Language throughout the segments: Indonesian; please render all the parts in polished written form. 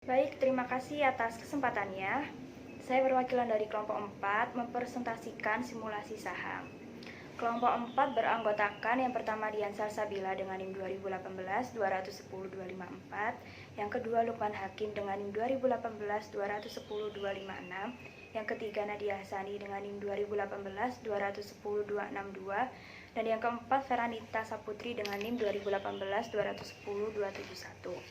Baik, terima kasih atas kesempatannya. Saya perwakilan dari kelompok 4 mempresentasikan simulasi saham. Kelompok 4 beranggotakan yang pertama Dian Salsabila dengan NIM 2018 210 254, yang kedua Lukman Hakim dengan NIM 2018 210 256, yang ketiga Nadia Hasani dengan NIM 2018 210 262, dan yang keempat Feranita Saputri dengan NIM 2018 210 271.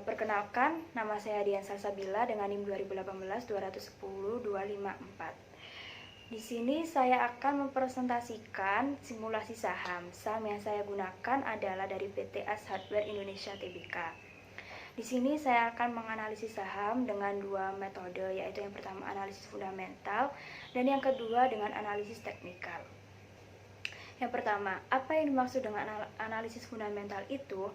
Perkenalkan, nama saya Dian Salsabila dengan NIM 2018 210 254. Di sini saya akan mempresentasikan simulasi saham. Saham yang saya gunakan adalah dari PT AS Hardware Indonesia Tbk. Di sini saya akan menganalisis saham dengan dua metode, yaitu yang pertama analisis fundamental dan yang kedua dengan analisis teknikal. Yang pertama, apa yang dimaksud dengan analisis fundamental itu?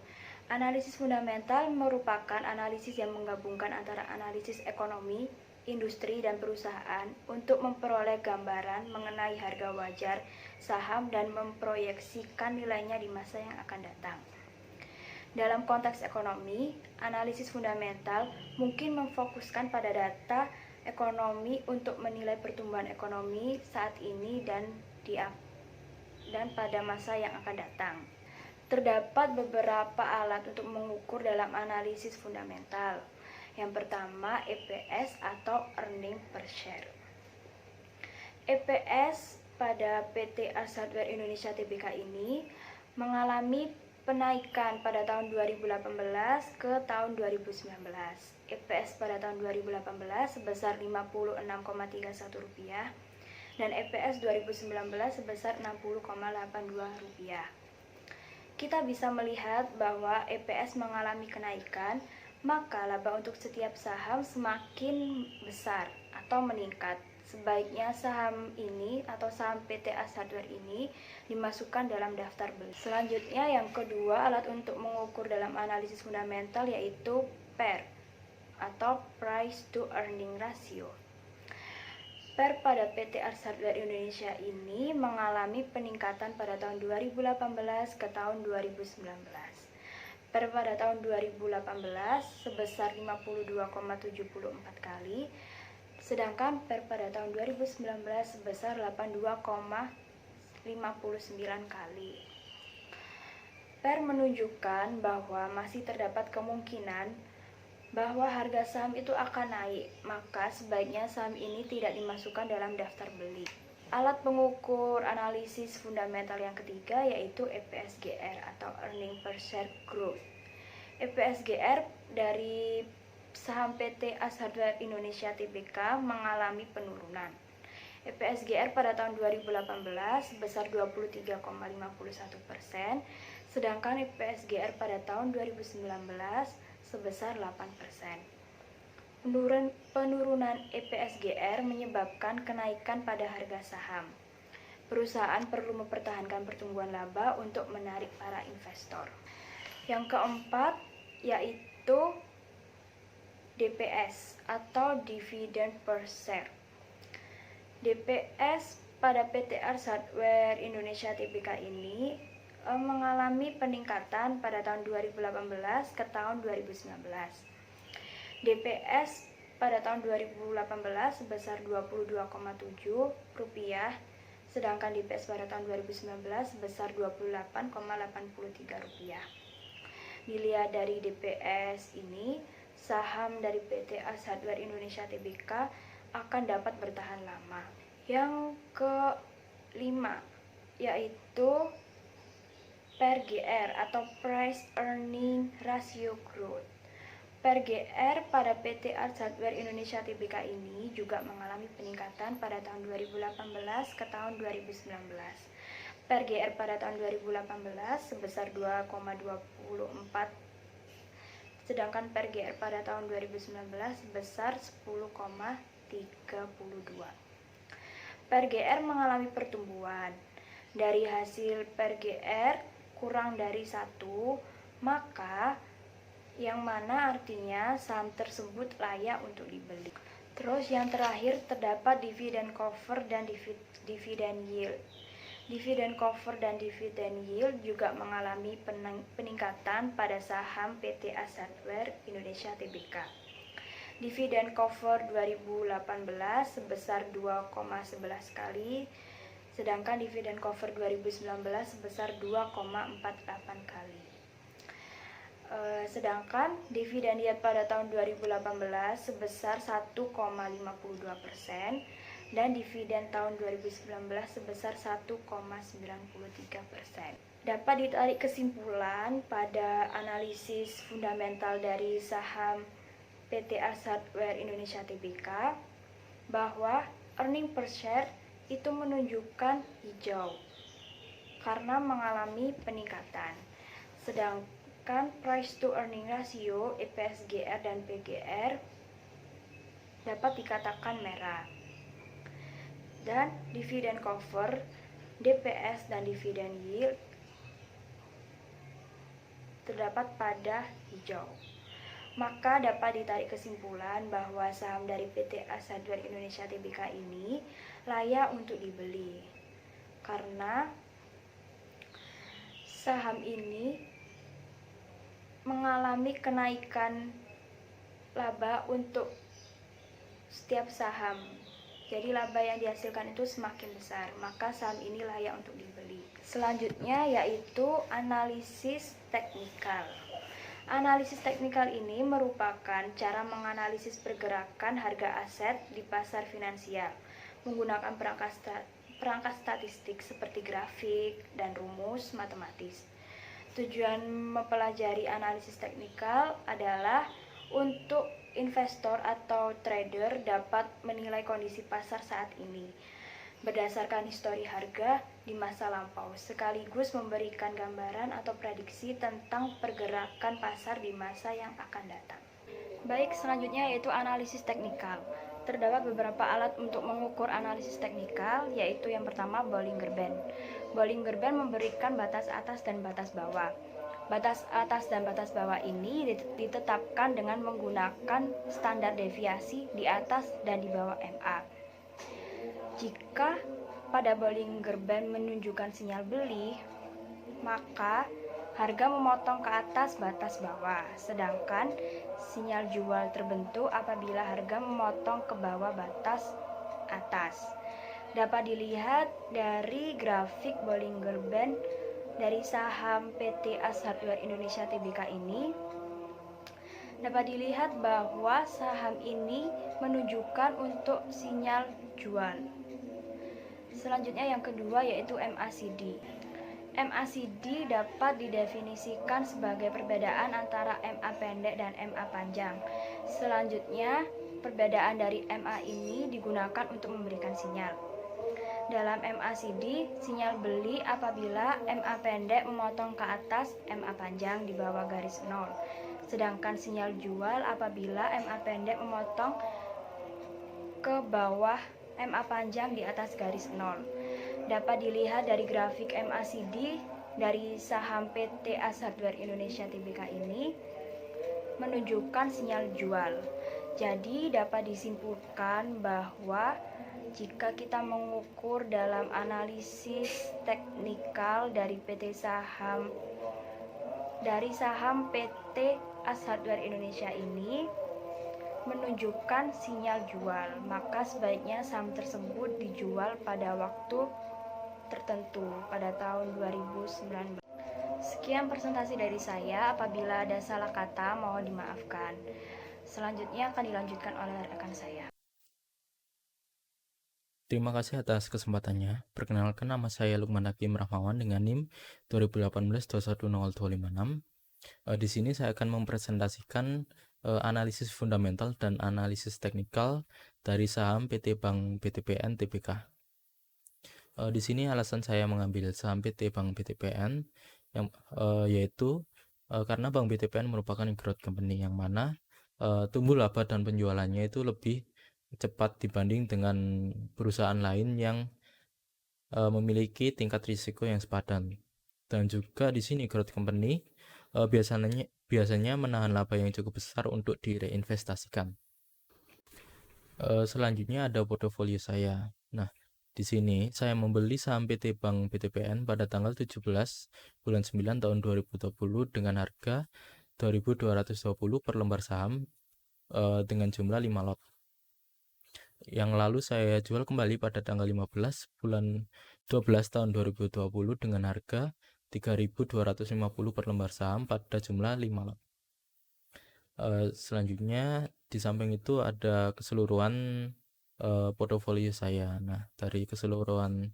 Analisis fundamental merupakan analisis yang menggabungkan antara analisis ekonomi, industri, dan perusahaan untuk memperoleh gambaran mengenai harga wajar saham dan memproyeksikan nilainya di masa yang akan datang. Dalam konteks ekonomi, analisis fundamental mungkin memfokuskan pada data ekonomi untuk menilai pertumbuhan ekonomi saat ini dan pada masa yang akan datang. Terdapat beberapa alat untuk mengukur dalam analisis fundamental. Yang pertama, EPS atau Earning Per Share. EPS pada PT AS Hardware Indonesia Tbk ini mengalami penaikan pada tahun 2018 ke tahun 2019. EPS pada tahun 2018 sebesar Rp56,31 dan EPS 2019 sebesar Rp60,82. Kita bisa melihat bahwa EPS mengalami kenaikan, maka laba untuk setiap saham semakin besar atau meningkat. Sebaiknya saham ini atau saham PT AS Hardware ini dimasukkan dalam daftar beli. Selanjutnya yang kedua, alat untuk mengukur dalam analisis fundamental yaitu PER atau Price to Earning Ratio. PER pada PT AS Hardware Indonesia ini mengalami peningkatan pada tahun 2018 ke tahun 2019. PER pada tahun 2018 sebesar 52,74 kali, sedangkan PER pada tahun 2019 sebesar 82,59 kali. PER menunjukkan bahwa masih terdapat kemungkinan bahwa harga saham itu akan naik, maka sebaiknya saham ini tidak dimasukkan dalam daftar beli. Alat pengukur analisis fundamental yang ketiga yaitu EPSGR atau Earning Per Share Growth. EPSGR dari saham PT AS Hardware Indonesia Tbk mengalami penurunan. EPSGR pada tahun 2018 sebesar 23,51%, sedangkan EPSGR pada tahun 2019 sebesar 8%. Penurunan EPSGR menyebabkan kenaikan pada harga saham. Perusahaan perlu mempertahankan pertumbuhan laba untuk menarik para investor. Yang keempat yaitu DPS atau Dividend Per Share. DPS pada PT AS Hardware Indonesia Tbk ini mengalami peningkatan pada tahun 2018 ke tahun 2019. DPS pada tahun 2018 sebesar Rp22,7, sedangkan DPS pada tahun 2019 sebesar Rp28,83. Dilihat dari DPS ini, saham dari PT AS Hardware Indonesia Tbk akan dapat bertahan lama. Yang kelima yaitu PER-GR atau Price Earning Ratio Growth. PER-GR pada PT AS Hardware Indonesia Tbk ini juga mengalami peningkatan pada tahun 2018 ke tahun 2019. PER-GR pada tahun 2018 sebesar 2,24, sedangkan PER-GR pada tahun 2019 sebesar 10,32. PER-GR mengalami pertumbuhan. Dari hasil PER-GR kurang dari 1, maka yang mana artinya saham tersebut layak untuk dibeli. Terus yang terakhir terdapat dividend cover dan dividend yield. Dividen cover dan dividen yield juga mengalami peningkatan pada saham PT Asardware Indonesia Tbk. Dividen cover 2018 sebesar 2,11 kali, sedangkan dividen cover 2019 sebesar 2,48 kali. Sedangkan dividen yield pada tahun 2018 sebesar 1,52% dan dividen tahun 2019 sebesar 1,93%. Dapat ditarik kesimpulan pada analisis fundamental dari saham PT Asardware Indonesia Tbk bahwa earning per share itu menunjukkan hijau karena mengalami peningkatan. Sedangkan price to earning ratio EPS-GR dan PGR dapat dikatakan merah. Dan dividen cover, DPS dan dividen yield terdapat pada hijau. Maka dapat ditarik kesimpulan bahwa saham dari PT Asardware Indonesia Tbk ini layak untuk dibeli karena saham ini mengalami kenaikan laba untuk setiap saham. Jadi laba yang dihasilkan itu semakin besar, maka saham ini layak untuk dibeli. Selanjutnya yaitu analisis teknikal. Analisis teknikal ini merupakan cara menganalisis pergerakan harga aset di pasar finansial menggunakan perangkat statistik seperti grafik dan rumus matematis. Tujuan mempelajari analisis teknikal adalah untuk investor atau trader dapat menilai kondisi pasar saat ini berdasarkan histori harga di masa lampau, sekaligus memberikan gambaran atau prediksi tentang pergerakan pasar di masa yang akan datang. Baik, selanjutnya yaitu analisis teknikal. Terdapat beberapa alat untuk mengukur analisis teknikal, yaitu yang pertama Bollinger Band. Bollinger Band memberikan batas atas dan batas bawah. Batas atas dan batas bawah ini ditetapkan dengan menggunakan standar deviasi di atas dan di bawah MA. Jika pada Bollinger Band menunjukkan sinyal beli, maka harga memotong ke atas batas bawah, sedangkan sinyal jual terbentuk apabila harga memotong ke bawah batas atas. Dapat dilihat dari grafik Bollinger Band dari saham PT Asardware Indonesia Tbk ini, dapat dilihat bahwa saham ini menunjukkan untuk sinyal jual. Selanjutnya yang kedua yaitu MACD. MACD dapat didefinisikan sebagai perbedaan antara MA pendek dan MA panjang. Selanjutnya, perbedaan dari MA ini digunakan untuk memberikan sinyal. Dalam MACD, sinyal beli apabila MA pendek memotong ke atas MA panjang di bawah garis 0. Sedangkan sinyal jual apabila MA pendek memotong ke bawah MA panjang di atas garis 0. Dapat dilihat dari grafik MACD dari saham PT Asardware Indonesia Tbk ini menunjukkan sinyal jual. Jadi dapat disimpulkan bahwa jika kita mengukur dalam analisis teknikal dari saham PT Asardware Indonesia ini menunjukkan sinyal jual, maka sebaiknya saham tersebut dijual pada waktu tertentu pada tahun 2019. Sekian presentasi dari saya, apabila ada salah kata mohon dimaafkan. Selanjutnya akan dilanjutkan oleh rekan saya. Terima kasih atas kesempatannya. Perkenalkan, nama saya Lukman Hakim Rahmawan dengan NIM 2018-2100256. Di sini saya akan mempresentasikan analisis fundamental dan analisis teknikal dari saham PT Bank BTPN Tbk. Di sini alasan saya mengambil saham PT Bank BTPN yaitu karena Bank BTPN merupakan growth company yang mana tumbuh laba dan penjualannya itu lebih cepat dibanding dengan perusahaan lain yang memiliki tingkat risiko yang sepadan. Dan juga di sini growth company biasanya menahan laba yang cukup besar untuk direinvestasikan. Selanjutnya ada portofolio saya. Nah, Di sini saya membeli saham PT Bank BTPN pada tanggal 17 bulan 9 tahun 2020 dengan harga 2.220 per lembar saham dengan jumlah 5 lot. Yang lalu saya jual kembali pada tanggal 15 bulan 12 tahun 2020 dengan harga 3.250 per lembar saham pada jumlah 5 lot. Selanjutnya di samping itu ada keseluruhan portofolio saya. Nah, dari keseluruhan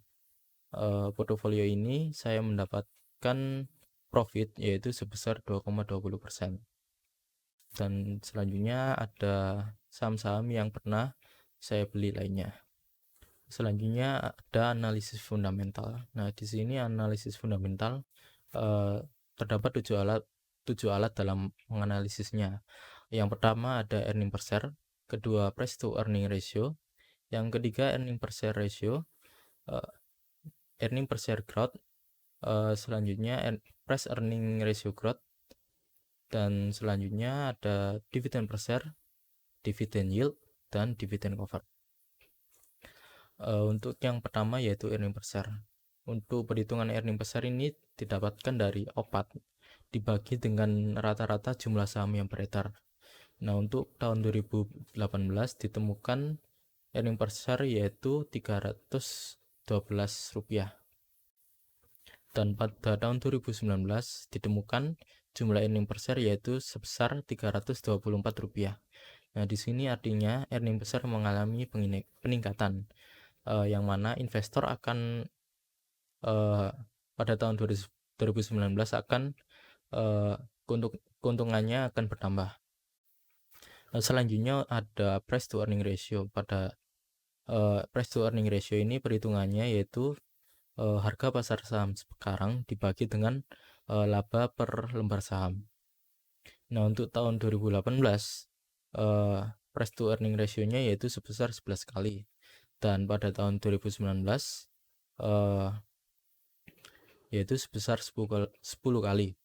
portofolio ini saya mendapatkan profit yaitu sebesar 2,20%. Dan selanjutnya ada saham-saham yang pernah saya beli lainnya. Selanjutnya ada analisis fundamental. Nah, di sini analisis fundamental terdapat 7 alat dalam menganalisisnya. Yang pertama ada earning per share, kedua price to earning ratio, yang ketiga earning per share ratio, earning per share growth, selanjutnya price earning ratio growth, dan selanjutnya ada dividend per share, dividend yield, dan dividend cover. Untuk yang pertama yaitu earning per share. Untuk perhitungan earning per share ini didapatkan dari OPAT dibagi dengan rata-rata jumlah saham yang beredar. Nah, untuk tahun 2018 ditemukan earning per share yaitu Rp312. Dan pada tahun 2019 ditemukan jumlah earning per share yaitu sebesar Rp324. Nah, di sini artinya earning per share mengalami peningkatan, yang mana investor akan pada tahun 2019 akan keuntungannya akan bertambah. Selanjutnya ada price to earning ratio. Pada price to earning ratio ini perhitungannya yaitu harga pasar saham sekarang dibagi dengan laba per lembar saham. Nah, untuk tahun 2018 price to earning ratio-nya yaitu sebesar 11 kali. Dan pada tahun 2019 yaitu sebesar 10 kali.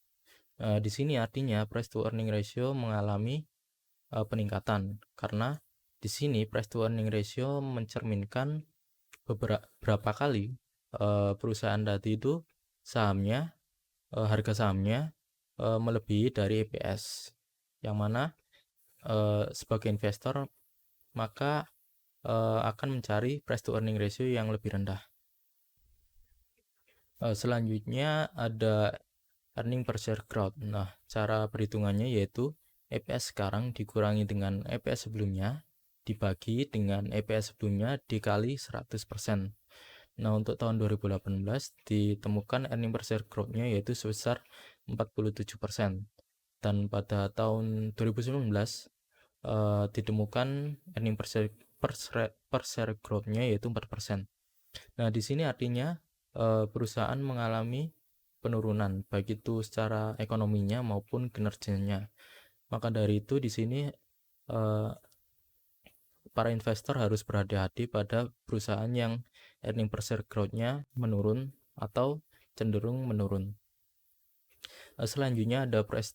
Di sini artinya price to earning ratio mengalami peningkatan karena di sini price to earning ratio mencerminkan beberapa kali perusahaan tadi itu sahamnya harga sahamnya melebihi dari EPS, yang mana sebagai investor maka akan mencari price to earning ratio yang lebih rendah. Selanjutnya ada earning per share growth. Nah, cara perhitungannya yaitu EPS sekarang dikurangi dengan EPS sebelumnya dibagi dengan EPS sebelumnya dikali 100%. Nah, untuk tahun 2018 ditemukan earning per share growth-nya yaitu sebesar 47%. Dan pada tahun 2019 ditemukan earning per share growth-nya yaitu 4%. Nah, di sini artinya perusahaan mengalami penurunan baik itu secara ekonominya maupun kinerjanya. Maka dari itu di sini para investor harus berhati-hati pada perusahaan yang earning per share growth-nya menurun atau cenderung menurun. Selanjutnya ada price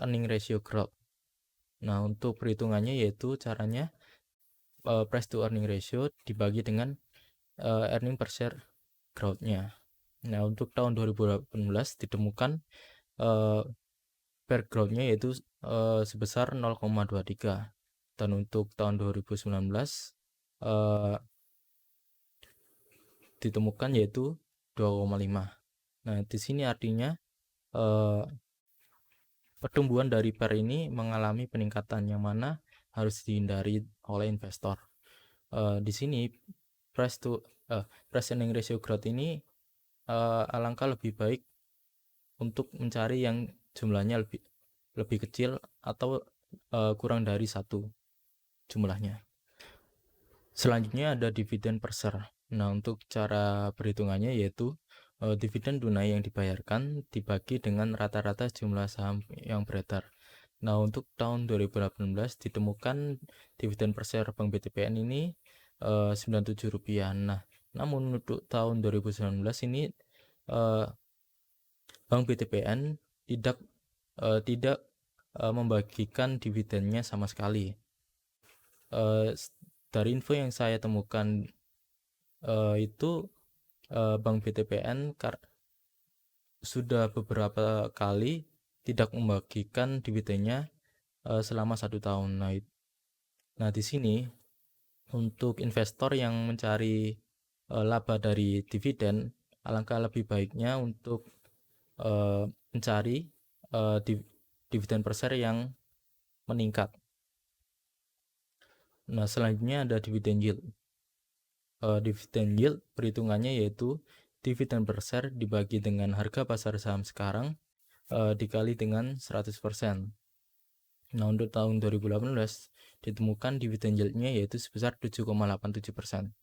earning ratio growth. Nah, untuk perhitungannya yaitu caranya price to earning ratio dibagi dengan earning per share growth-nya. Nah, untuk tahun 2018 ditemukan per growth-nya yaitu sebesar 0,23. Dan untuk tahun 2019 ditemukan yaitu 2,5. Nah, di sini artinya pertumbuhan dari per ini mengalami peningkatan yang mana harus dihindari oleh investor. Di sini price earning ratio growth ini alangkah lebih baik untuk mencari yang jumlahnya lebih kecil atau kurang dari 1 jumlahnya. Selanjutnya ada dividen per share. Nah, untuk cara perhitungannya yaitu dividen tunai yang dibayarkan dibagi dengan rata-rata jumlah saham yang beredar. Nah, untuk tahun 2018 ditemukan dividen per share Bank BTPN ini Rp97. Nah, namun untuk tahun 2019 ini Bank BTPN tidak membagikan dividennya sama sekali. Dari info yang saya temukan itu Bank BTPN sudah beberapa kali tidak membagikan dividennya selama 1 tahun. Nah, di sini untuk investor yang mencari laba dari dividen, alangkah lebih baiknya untuk mencari dividen per share yang meningkat. Nah, selanjutnya ada dividen yield. Dividen yield perhitungannya yaitu dividen per share dibagi dengan harga pasar saham sekarang dikali dengan 100%. Nah, untuk tahun 2018 ditemukan dividen yield-nya yaitu sebesar 7,87%.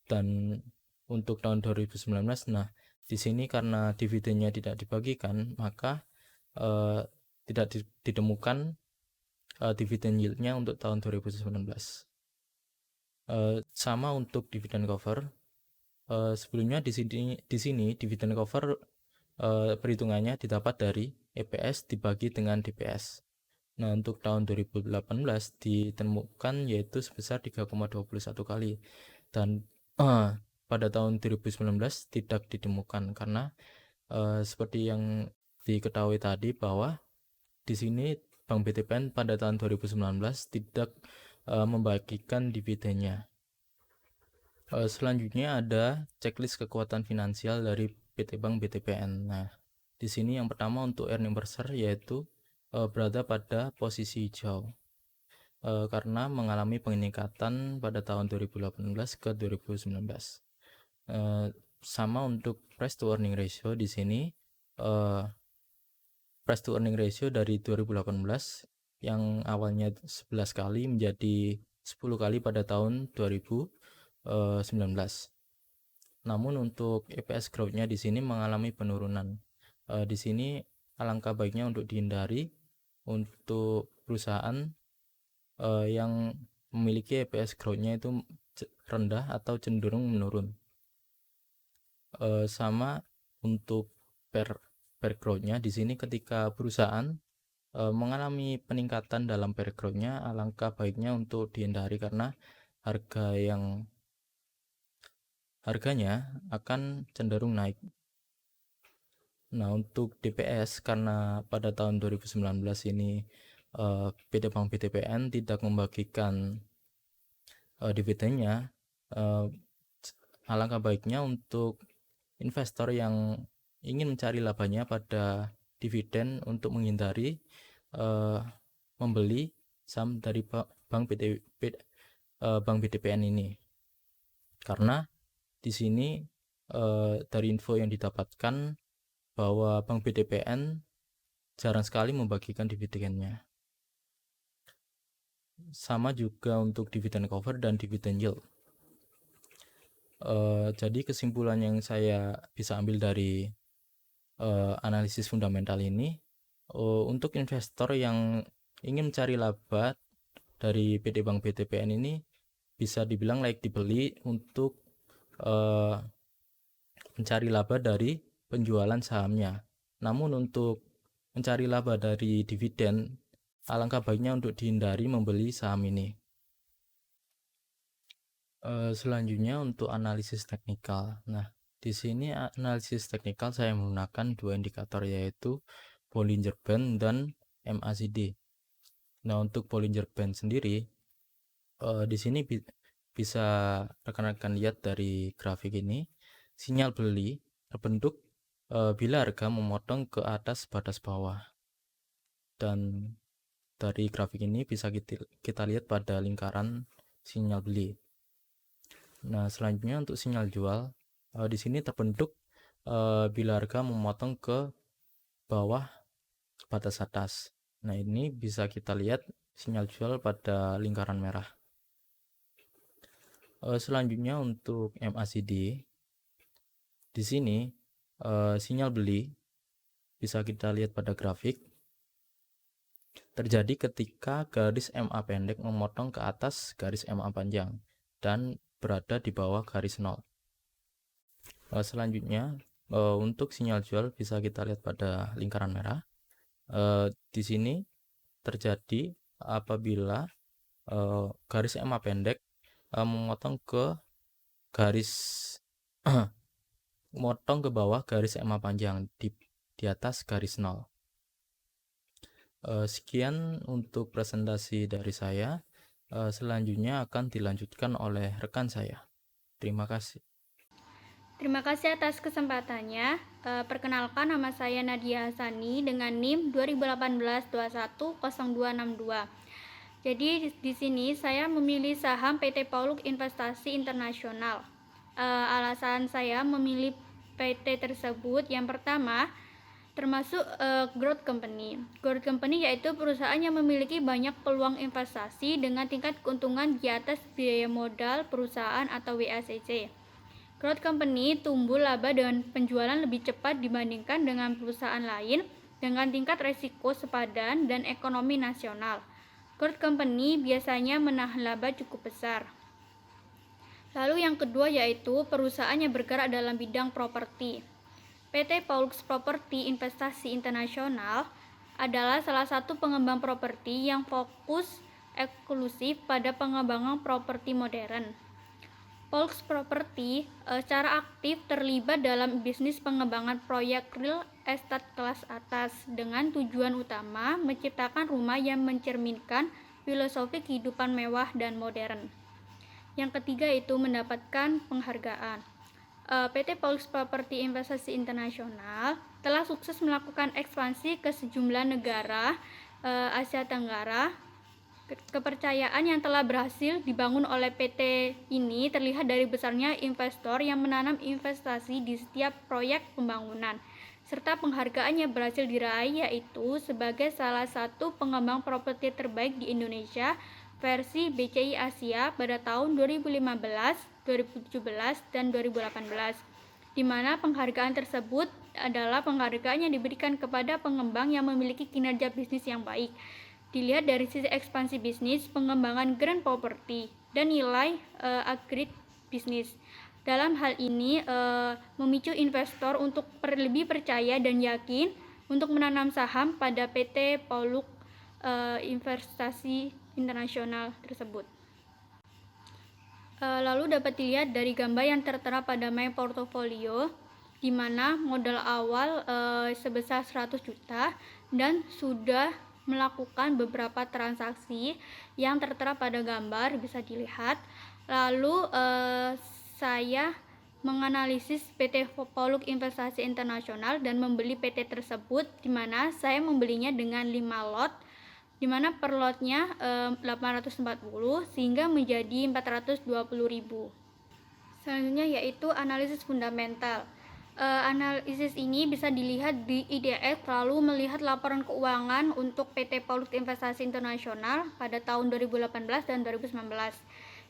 Dan untuk tahun 2019, nah di sini karena dividennya tidak dibagikan, maka tidak ditemukan dividen yield-nya untuk tahun 2019. Sama untuk dividen cover. Sebelumnya di sini dividen cover perhitungannya didapat dari EPS dibagi dengan DPS. Nah, untuk tahun 2018 ditemukan yaitu sebesar 3,21 kali. Dan pada tahun 2019 tidak ditemukan karena seperti yang diketahui tadi bahwa di sini Bank BTPN pada tahun 2019 tidak membagikan dividennya. Selanjutnya ada checklist kekuatan finansial dari PT Bank BTPN. Nah, di sini yang pertama untuk earning per share yaitu berada pada posisi hijau karena mengalami peningkatan pada tahun 2018 ke 2019. Sama untuk price to earning ratio di sini price to earning ratio dari 2018 yang awalnya 11 kali menjadi 10 kali pada tahun 2019. Namun untuk EPS growth-nya di sini mengalami penurunan. Di sini alangkah baiknya untuk dihindari untuk perusahaan yang memiliki EPS growth-nya itu rendah atau cenderung menurun. Sama untuk per growth-nya di sini ketika perusahaan mengalami peningkatan dalam per growth-nya, alangkah baiknya untuk dihindari karena harganya akan cenderung naik. Nah, untuk DPS karena pada tahun 2019 ini PT Bank BTPN tidak membagikan dividennya, alangkah baiknya untuk investor yang ingin mencari labanya pada dividen untuk menghindari membeli saham dari Bank BTPN ini. Karena di sini dari info yang didapatkan bahwa Bank BTPN jarang sekali membagikan dividennya. Sama juga untuk dividen cover dan dividen yield. Jadi kesimpulan yang saya bisa ambil dari analisis fundamental ini, untuk investor yang ingin mencari laba dari PT Bank BTPN ini bisa dibilang layak dibeli untuk mencari laba dari penjualan sahamnya. Namun untuk mencari laba dari dividen, alangkah baiknya untuk dihindari membeli saham ini. Selanjutnya untuk analisis teknikal. Nah, di sini analisis teknikal saya menggunakan 2 indikator yaitu Bollinger Band dan MACD. Nah, untuk Bollinger Band sendiri di sini bisa rekan-rekan lihat dari grafik ini, sinyal beli terbentuk bila harga memotong ke atas batas bawah. Dan dari grafik ini bisa kita lihat pada lingkaran sinyal beli. Nah, selanjutnya untuk sinyal jual di sini terbentuk bila harga memotong ke bawah batas atas. Nah, ini bisa kita lihat sinyal jual pada lingkaran merah. Selanjutnya untuk MACD di sini sinyal beli bisa kita lihat pada grafik terjadi ketika garis MA pendek memotong ke atas garis MA panjang dan berada di bawah garis 0. Selanjutnya untuk sinyal jual bisa kita lihat pada lingkaran merah. Di sini terjadi apabila garis MA pendek memotong ke garis motong ke bawah garis EMA panjang di atas garis 0. Sekian untuk presentasi dari saya. Selanjutnya akan dilanjutkan oleh rekan saya. Terima kasih. Terima kasih atas kesempatannya. Perkenalkan, nama saya Nadia Hasani dengan NIM 2018-210262. Jadi di sini saya memilih saham PT Pauluk Investasi Internasional. Alasan saya memilih PT tersebut yang pertama termasuk growth company. Growth company yaitu perusahaan yang memiliki banyak peluang investasi dengan tingkat keuntungan di atas biaya modal perusahaan atau WACC. Growth company tumbuh laba dengan penjualan lebih cepat dibandingkan dengan perusahaan lain dengan tingkat resiko sepadan dan ekonomi nasional. Growth company biasanya menahan laba cukup besar. Lalu yang kedua yaitu perusahaan yang bergerak dalam bidang properti. PT Paulux Property Investasi Internasional adalah salah satu pengembang properti yang fokus eksklusif pada pengembangan properti modern. Paulux Property secara aktif terlibat dalam bisnis pengembangan proyek real estate kelas atas dengan tujuan utama menciptakan rumah yang mencerminkan filosofi kehidupan mewah dan modern. Yang ketiga itu mendapatkan penghargaan. PT Paulux Property Investasi Internasional telah sukses melakukan ekspansi ke sejumlah negara Asia Tenggara. Kepercayaan yang telah berhasil dibangun oleh PT ini terlihat dari besarnya investor yang menanam investasi di setiap proyek pembangunan, serta penghargaan yang berhasil diraih yaitu sebagai salah satu pengembang properti terbaik di Indonesia versi BCI Asia pada tahun 2015, 2017, dan 2018, di mana penghargaan tersebut adalah penghargaan yang diberikan kepada pengembang yang memiliki kinerja bisnis yang baik. Dilihat dari sisi ekspansi bisnis, pengembangan grand property, dan nilai aggregate bisnis. Dalam hal ini memicu investor untuk lebih percaya dan yakin untuk menanam saham pada PT Pauluk Investasi Internasional tersebut. Lalu dapat dilihat dari gambar yang tertera pada My Portfolio, di mana modal awal sebesar 100 juta dan sudah melakukan beberapa transaksi yang tertera pada gambar bisa dilihat. Lalu saya menganalisis PT Pauluk Investasi Internasional dan membeli PT tersebut, di mana saya membelinya dengan 5 lot, di mana per lotnya 840 sehingga menjadi 420.000. Selanjutnya yaitu analisis fundamental. Analisis ini bisa dilihat di IDX, lalu melihat laporan keuangan untuk PT Pauluk Investasi Internasional pada tahun 2018 dan 2019.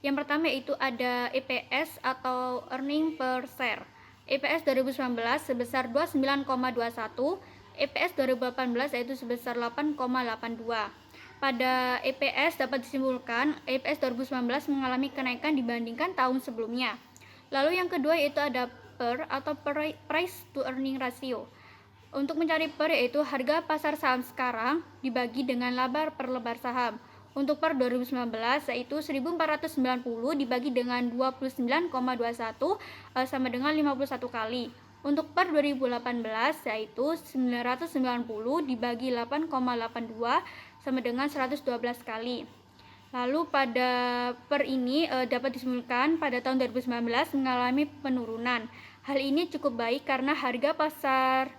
Yang pertama yaitu ada EPS atau earning per share. EPS 2019 sebesar 29,21, EPS 2018 yaitu sebesar 8,82. Pada EPS dapat disimpulkan EPS 2019 mengalami kenaikan dibandingkan tahun sebelumnya. Lalu yang kedua yaitu ada PER atau price to earning ratio. Untuk mencari PER yaitu harga pasar saham sekarang dibagi dengan laba per lembar saham. Untuk per 2019 yaitu 1490 dibagi dengan 29,21 sama dengan 51 kali. Untuk per 2018 yaitu 990 dibagi 8,82 sama dengan 112 kali. Lalu pada per ini dapat disimpulkan pada tahun 2019 mengalami penurunan. Hal ini cukup baik karena harga pasar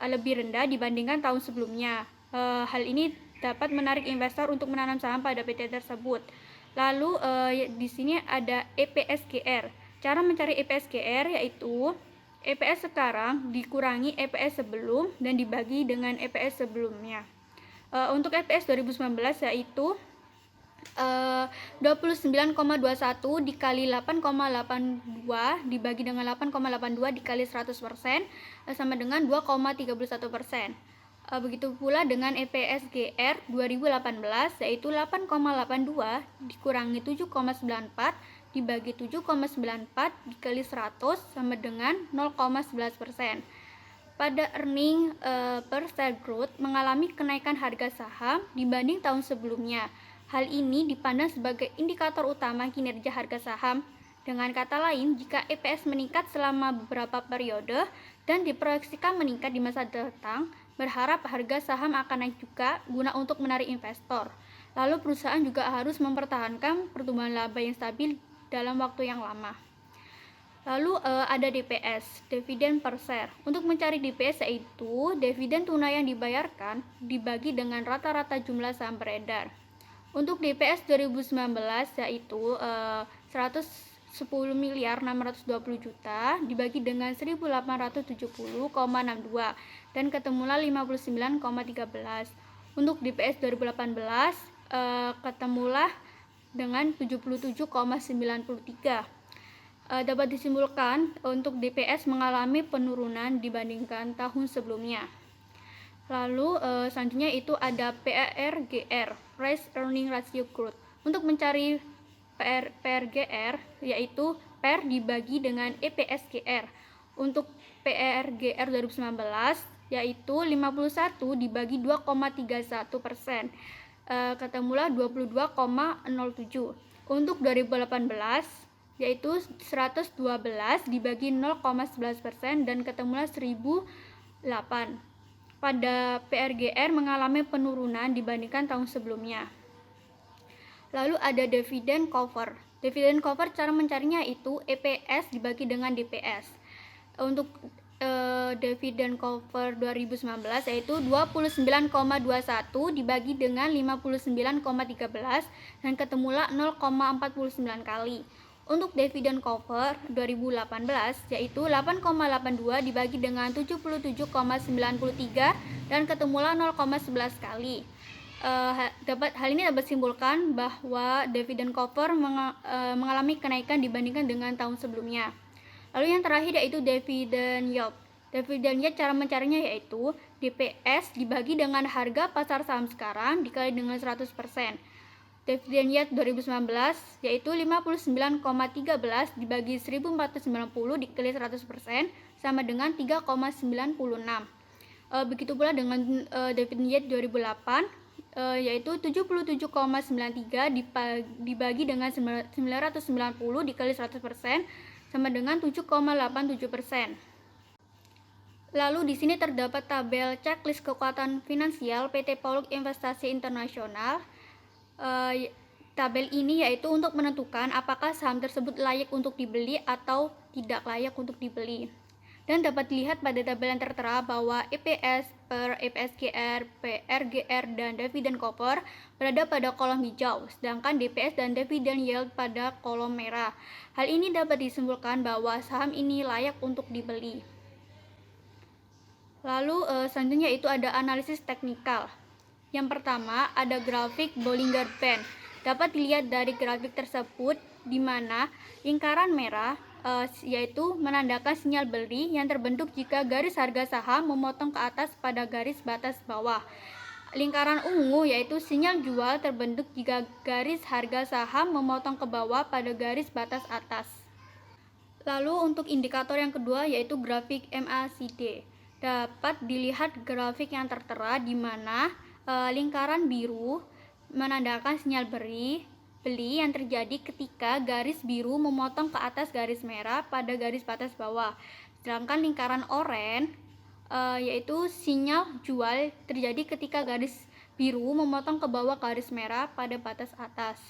lebih rendah dibandingkan tahun sebelumnya. Hal ini dapat menarik investor untuk menanam saham pada PT tersebut. Lalu di sini ada EPSGR. Cara mencari EPSGR yaitu EPS sekarang dikurangi EPS sebelum dan dibagi dengan EPS sebelumnya. Untuk EPS 2019 yaitu 29,21 dikali 8,82 dibagi dengan 8,82 dikali 100% sama dengan 2,31%. Begitu pula dengan EPSGR 2018 yaitu 8,82 dikurangi 7,94 dibagi 7,94 dikali 100 sama dengan 0,11%. Pada earning per share growth mengalami kenaikan harga saham dibanding tahun sebelumnya. Hal ini dipandang sebagai indikator utama kinerja harga saham Dengan kata lain, jika EPS meningkat selama beberapa periode dan diproyeksikan meningkat di masa datang, berharap harga saham akan naik juga guna untuk menarik investor. Lalu perusahaan juga harus mempertahankan pertumbuhan laba yang stabil dalam waktu yang lama. Lalu ada DPS, dividen per share. Untuk mencari DPS yaitu dividen tunai yang dibayarkan dibagi dengan rata-rata jumlah saham beredar. Untuk DPS 2019 yaitu 110 miliar 620 juta dibagi dengan 1870,62 dan ketemulah 59,13. Untuk DPS 2018 ketemulah dengan 77,93. Dapat disimpulkan untuk DPS mengalami penurunan dibandingkan tahun sebelumnya. Lalu selanjutnya itu ada PERGR, Price Earning Ratio Growth. Untuk mencari PERGR yaitu PER dibagi dengan EPSGR. Untuk PERGR 2019 yaitu 51 dibagi 2,31%, ketemulah 22,07. Untuk 2018 yaitu 112 dibagi 0,11% dan ketemulah 1008. Pada PRGR mengalami penurunan dibandingkan tahun sebelumnya. Lalu ada dividen cover. Dividen cover cara mencarinya itu EPS dibagi dengan DPS. Untuk dividen cover 2019 yaitu 29,21 dibagi dengan 59,13 dan ketemulah 0,49 kali. Untuk dividen cover 2018 yaitu 8,82 dibagi dengan 77,93 dan ketemulah 0,11 kali. Hal ini dapat simpulkan bahwa dividen cover mengalami kenaikan dibandingkan dengan tahun sebelumnya. Lalu yang terakhir yaitu dividen yield. Dividen yield cara mencarinya yaitu DPS dibagi dengan harga pasar saham sekarang dikali dengan 100%. Dividen yield 2019 yaitu 59,13 dibagi 1490 dikali 100% sama dengan 3,96. Begitu pula dengan dividen yield 2008 yaitu 77,93 dibagi dengan 990 dikali 100% sama dengan 7,87%. Lalu di sini terdapat tabel checklist kekuatan finansial PT Pauluk Investasi Internasional. Tabel ini yaitu untuk menentukan apakah saham tersebut layak untuk dibeli atau tidak layak untuk dibeli. Dan dapat dilihat pada tabel yang tertera bahwa EPS per EPSGR, PRGR, dan dividen cover berada pada kolom hijau, sedangkan DPS dan dividen yield pada kolom merah. Hal ini dapat disimpulkan bahwa saham ini layak untuk dibeli. Lalu selanjutnya itu ada analisis teknikal. Yang pertama ada grafik Bollinger Band. Dapat dilihat dari grafik tersebut di mana lingkaran merah yaitu menandakan sinyal beli yang terbentuk jika garis harga saham memotong ke atas pada garis batas bawah. Lingkaran ungu yaitu sinyal jual terbentuk jika garis harga saham memotong ke bawah pada garis batas atas. Lalu untuk indikator yang kedua yaitu grafik MACD. Dapat dilihat grafik yang tertera di mana lingkaran biru menandakan sinyal beli yang terjadi ketika garis biru memotong ke atas garis merah pada garis batas bawah. Sedangkan lingkaran oranye yaitu sinyal jual terjadi ketika garis biru memotong ke bawah garis merah pada batas atas.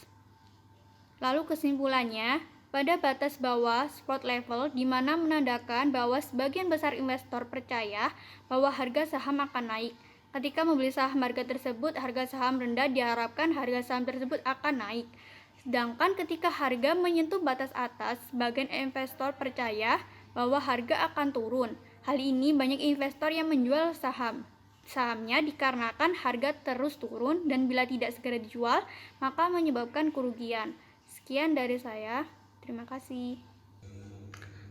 Lalu kesimpulannya, pada batas bawah support level di mana menandakan bahwa sebagian besar investor percaya bahwa harga saham akan naik. Ketika membeli saham harga tersebut, harga saham rendah diharapkan harga saham tersebut akan naik. Sedangkan ketika harga menyentuh batas atas, sebagian investor percaya bahwa harga akan turun. Hal ini banyak investor yang menjual sahamnya dikarenakan harga terus turun dan bila tidak segera dijual, maka menyebabkan kerugian. Sekian dari saya. Terima kasih.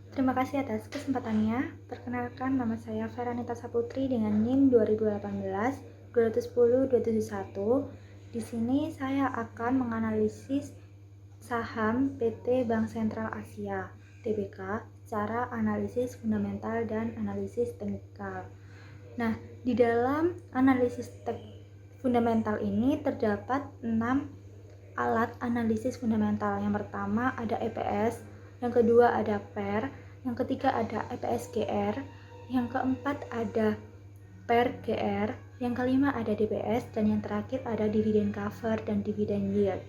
Terima kasih atas kesempatannya. Perkenalkan, nama saya Feranita Saputri dengan NIM 2018-210-271. Di sini saya akan menganalisis saham PT Bank Sentral Asia (TBK) secara analisis fundamental dan analisis teknikal. Nah, di dalam analisis fundamental ini terdapat 6 alat analisis fundamental. Yang pertama ada EPS, yang kedua ada PER, yang ketiga ada EPS-GR, yang keempat ada PER-GR, yang kelima ada DPS, dan yang terakhir ada dividend cover dan dividend yield.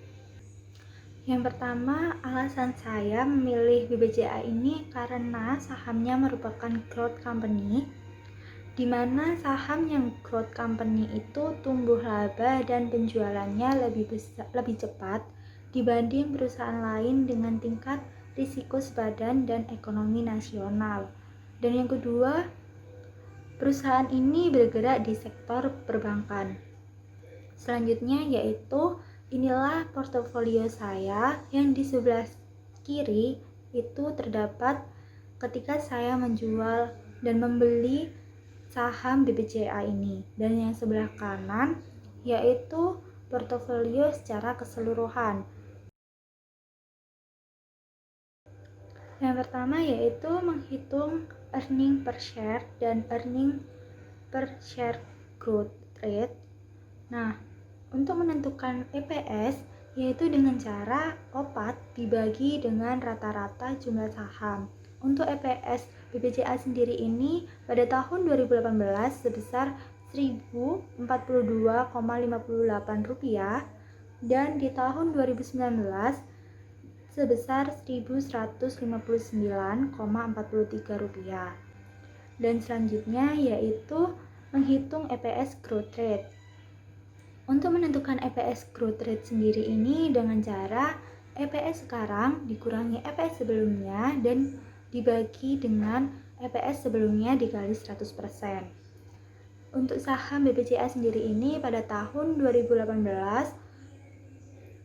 Yang pertama, alasan saya memilih BBCA ini karena sahamnya merupakan growth company, di mana saham yang growth company itu tumbuh laba dan penjualannya lebih cepat dibanding perusahaan lain dengan tingkat risiko sepadan dan ekonomi nasional. Dan yang kedua, perusahaan ini bergerak di sektor perbankan. Selanjutnya yaitu inilah portofolio saya yang di sebelah kiri itu terdapat ketika saya menjual dan membeli saham BBCA ini, dan yang sebelah kanan yaitu portofolio secara keseluruhan. Yang pertama yaitu menghitung earning per share dan earning per share growth rate. Nah, untuk menentukan EPS yaitu dengan cara opat dibagi dengan rata-rata jumlah saham. Untuk EPS BBCA sendiri ini pada tahun 2018 sebesar Rp1.042,58 dan di tahun 2019 sebesar Rp1.159,43. Dan selanjutnya yaitu menghitung EPS growth rate. Untuk menentukan EPS growth rate sendiri ini dengan cara EPS sekarang dikurangi EPS sebelumnya dan dibagi dengan EPS sebelumnya dikali 100%. Untuk saham BBCA sendiri ini pada tahun 2018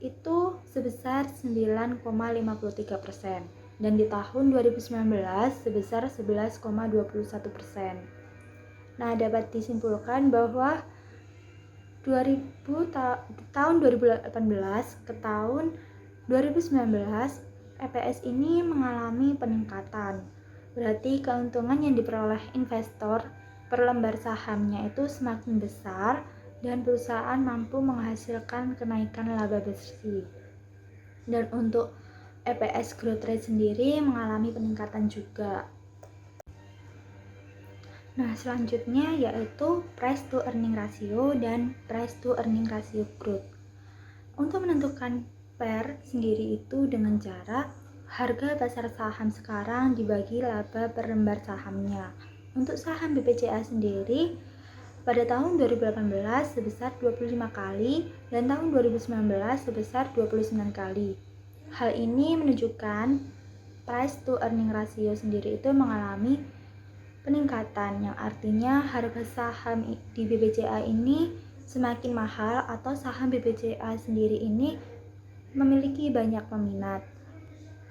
itu sebesar 9,53% dan di tahun 2019 sebesar 11,21%. Nah, dapat disimpulkan bahwa tahun 2018 ke tahun 2019 EPS ini mengalami peningkatan. Berarti keuntungan yang diperoleh investor per lembar sahamnya itu semakin besar dan perusahaan mampu menghasilkan kenaikan laba bersih. Dan untuk EPS growth rate sendiri mengalami peningkatan juga. Nah, selanjutnya yaitu price to earning ratio dan price to earning ratio growth. Untuk menentukan PER sendiri itu dengan cara harga pasar saham sekarang dibagi laba per lembar sahamnya. Untuk saham BBCA sendiri pada tahun 2018 sebesar 25 kali dan tahun 2019 sebesar 29 kali. Hal ini menunjukkan price to earning ratio sendiri itu mengalami peningkatan, yang artinya harga saham di BBCA ini semakin mahal atau saham BBCA sendiri ini memiliki banyak peminat.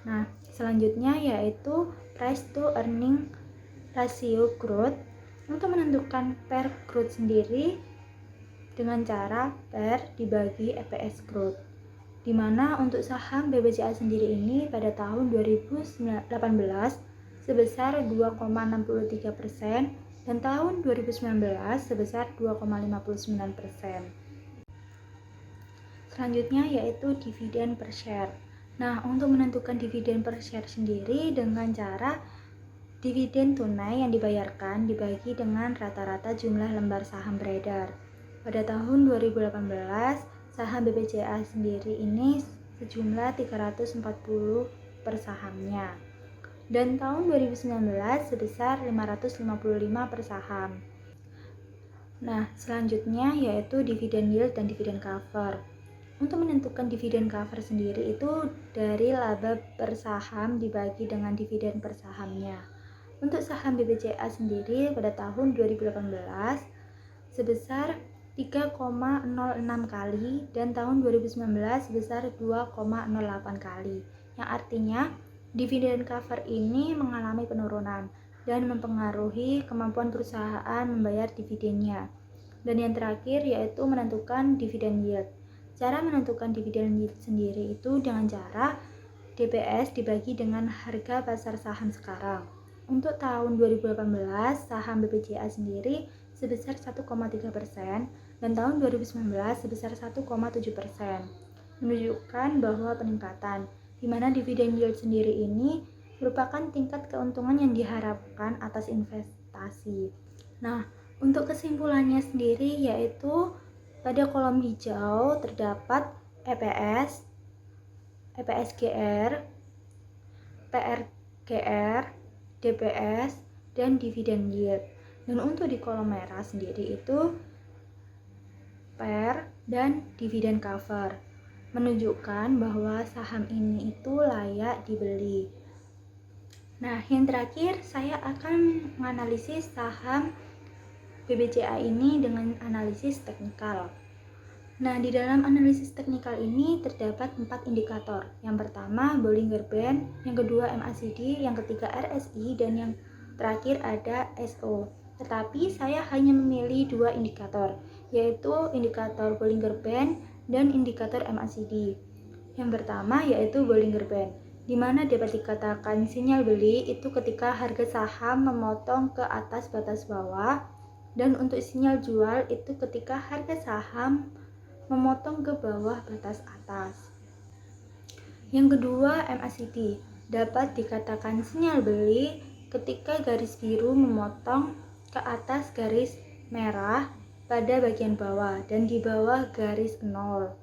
Nah, selanjutnya yaitu price to earning ratio growth. Untuk menentukan PER growth sendiri dengan cara PER dibagi EPS growth, di mana untuk saham BBCA sendiri ini pada tahun 2018 sebesar 2,63% dan tahun 2019 sebesar 2,59%. Selanjutnya yaitu dividen per share. Nah, untuk menentukan dividen per share sendiri dengan cara dividen tunai yang dibayarkan dibagi dengan rata-rata jumlah lembar saham beredar. Pada tahun 2018, saham BBCA sendiri ini sejumlah 340 per sahamnya. Dan tahun 2019 sebesar 555 per saham. Nah, selanjutnya yaitu dividend yield dan dividend cover. Untuk menentukan dividend cover sendiri itu dari laba per saham dibagi dengan dividen per sahamnya. Untuk saham BBCA sendiri pada tahun 2018 sebesar 3,06 kali dan tahun 2019 sebesar 2,08 kali. Yang artinya dividen cover ini mengalami penurunan dan mempengaruhi kemampuan perusahaan membayar dividennya. Dan yang terakhir yaitu menentukan dividen yield. Cara menentukan dividen yield sendiri itu dengan cara DPS dibagi dengan harga pasar saham sekarang. Untuk tahun 2018 saham BBCA sendiri sebesar 1,3% dan tahun 2019 sebesar 1,7%, menunjukkan bahwa peningkatan di mana dividen yield sendiri ini merupakan tingkat keuntungan yang diharapkan atas investasi. Nah, untuk kesimpulannya sendiri yaitu pada kolom hijau terdapat EPS, EPSGR, PRGR, DPS, dan dividen yield. Dan untuk di kolom merah sendiri itu PER dan dividen cover, menunjukkan bahwa saham ini itu layak dibeli. Nah, yang terakhir saya akan menganalisis saham BBCA ini dengan analisis teknikal. Nah, di dalam analisis teknikal ini terdapat 4 indikator. Yang pertama Bollinger Band, yang kedua MACD, yang ketiga RSI, dan yang terakhir ada SO. Tetapi saya hanya memilih 2 indikator, yaitu indikator Bollinger Band dan indikator MACD. Yang pertama yaitu Bollinger Band, di mana dapat dikatakan sinyal beli itu ketika harga saham memotong ke atas batas bawah, dan untuk sinyal jual itu ketika harga saham memotong ke bawah batas atas. Yang kedua MACD, dapat dikatakan sinyal beli ketika garis biru memotong ke atas garis merah pada bagian bawah dan di bawah garis 0.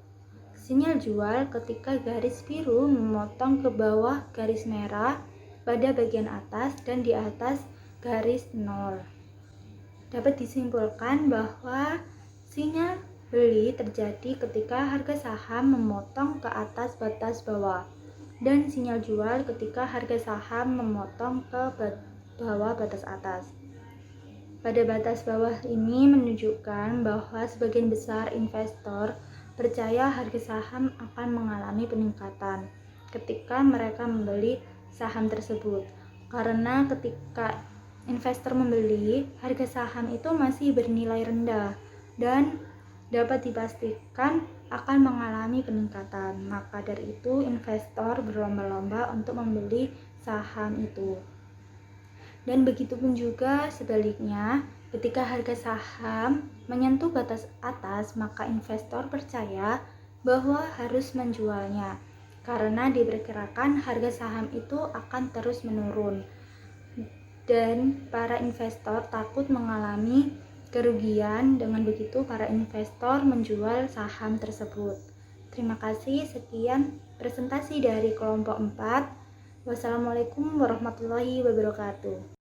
Sinyal jual ketika garis biru memotong ke bawah garis merah pada bagian atas dan di atas garis 0. Dapat disimpulkan bahwa sinyal beli terjadi ketika harga saham memotong ke atas batas bawah dan sinyal jual ketika harga saham memotong ke bawah batas atas. Pada batas bawah ini menunjukkan bahwa sebagian besar investor percaya harga saham akan mengalami peningkatan ketika mereka membeli saham tersebut, karena ketika investor membeli, harga saham itu masih bernilai rendah dan dapat dipastikan akan mengalami peningkatan. Maka dari itu investor berlomba-lomba untuk membeli saham itu. Dan begitu pun juga sebaliknya, ketika harga saham menyentuh batas atas, maka investor percaya bahwa harus menjualnya karena diperkirakan harga saham itu akan terus menurun. Dan para investor takut mengalami kerugian, dengan begitu para investor menjual saham tersebut. Terima kasih, sekian presentasi dari kelompok 4. Wassalamualaikum warahmatullahi wabarakatuh.